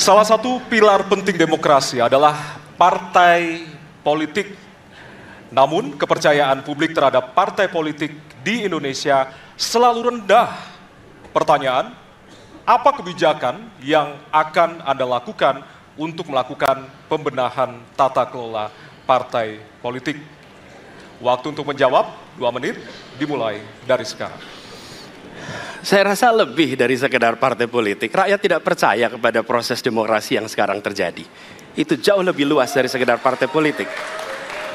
Salah satu pilar penting demokrasi adalah partai politik. Namun kepercayaan publik terhadap partai politik di Indonesia selalu rendah. Pertanyaan, apa kebijakan yang akan Anda lakukan untuk melakukan pembenahan tata kelola partai politik? Waktu untuk menjawab 2 menit dimulai dari sekarang. Saya rasa lebih dari sekedar partai politik. Rakyat tidak percaya kepada proses demokrasi yang sekarang terjadi. Itu jauh lebih luas dari sekedar partai politik.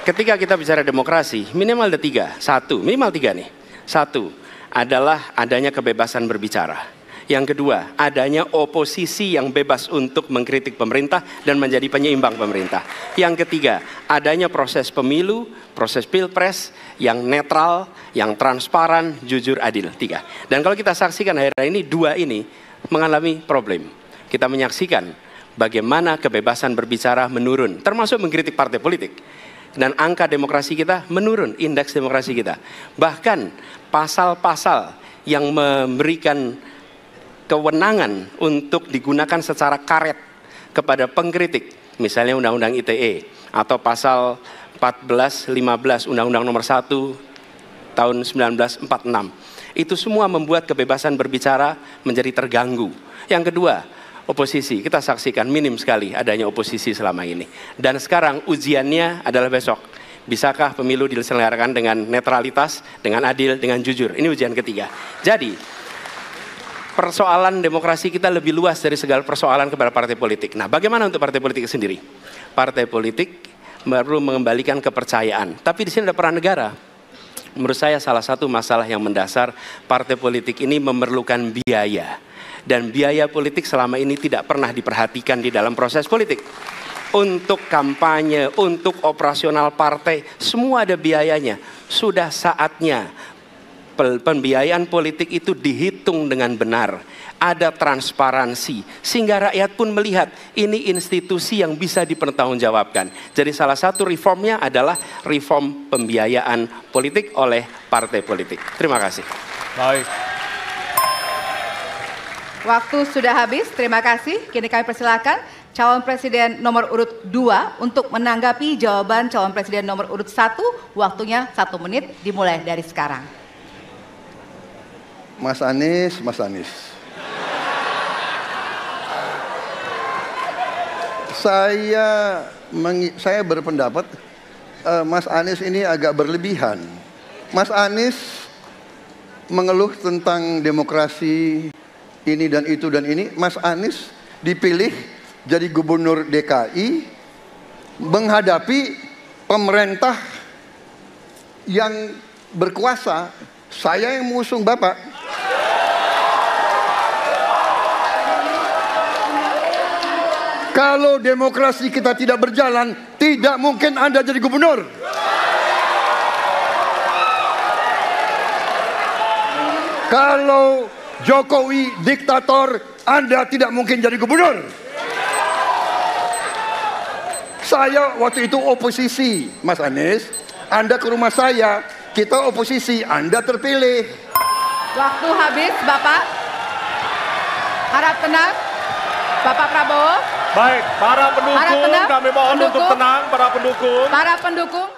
Ketika kita bicara demokrasi, minimal ada 3. Minimal 3 nih. 1 adalah adanya kebebasan berbicara. Yang kedua, adanya oposisi yang bebas untuk mengkritik pemerintah dan menjadi penyeimbang pemerintah. Yang ketiga, adanya proses pemilu, proses pilpres yang netral, yang transparan, jujur, adil. 3. Dan kalau kita saksikan akhir-akhir ini, 2 ini mengalami problem. Kita menyaksikan bagaimana kebebasan berbicara menurun, termasuk mengkritik partai politik. Dan angka demokrasi kita menurun, indeks demokrasi kita. Bahkan pasal-pasal yang memberikan kewenangan untuk digunakan secara karet kepada pengkritik, misalnya Undang-Undang ITE atau pasal 14, 15 Undang-Undang nomor 1 tahun 1946. Itu semua membuat kebebasan berbicara menjadi terganggu. Yang kedua, oposisi. Kita saksikan minim sekali adanya oposisi selama ini. Dan sekarang ujiannya adalah besok. Bisakah pemilu diselenggarakan dengan netralitas, dengan adil, dengan jujur? Ini ujian ketiga. Jadi persoalan demokrasi kita lebih luas dari segala persoalan kepada partai politik. Nah, bagaimana untuk partai politik sendiri? Partai politik perlu mengembalikan kepercayaan. Tapi di sini ada peran negara. Menurut saya salah satu masalah yang mendasar partai politik ini memerlukan biaya. Dan biaya politik selama ini tidak pernah diperhatikan di dalam proses politik. Untuk kampanye, untuk operasional partai, semua ada biayanya. Sudah saatnya pembiayaan politik itu dihitung dengan benar, ada transparansi, sehingga rakyat pun melihat ini institusi yang bisa dipertanggungjawabkan. Jadi salah satu reformnya adalah reform pembiayaan politik oleh partai politik. Terima kasih. Baik. Waktu sudah habis, terima kasih. Kini kami persilakan calon presiden nomor urut 2 untuk menanggapi jawaban calon presiden nomor urut 1. Waktunya 1 menit dimulai dari sekarang. Mas Anies. Saya berpendapat Mas Anies ini agak berlebihan. Mas Anies mengeluh tentang demokrasi ini dan itu dan ini. Mas Anies dipilih jadi gubernur DKI menghadapi pemerintah yang berkuasa. Saya yang mengusung Bapak. Kalau demokrasi kita tidak berjalan, tidak mungkin Anda jadi gubernur. Kalau Jokowi diktator, Anda tidak mungkin jadi gubernur. Saya waktu itu oposisi, Mas Anies. Anda ke rumah saya, kita oposisi, Anda terpilih. Waktu habis, Bapak. Harap tenang. Bapak Prabowo. Baik, para pendukung, kami mohon untuk tenang, para pendukung. Para pendukung.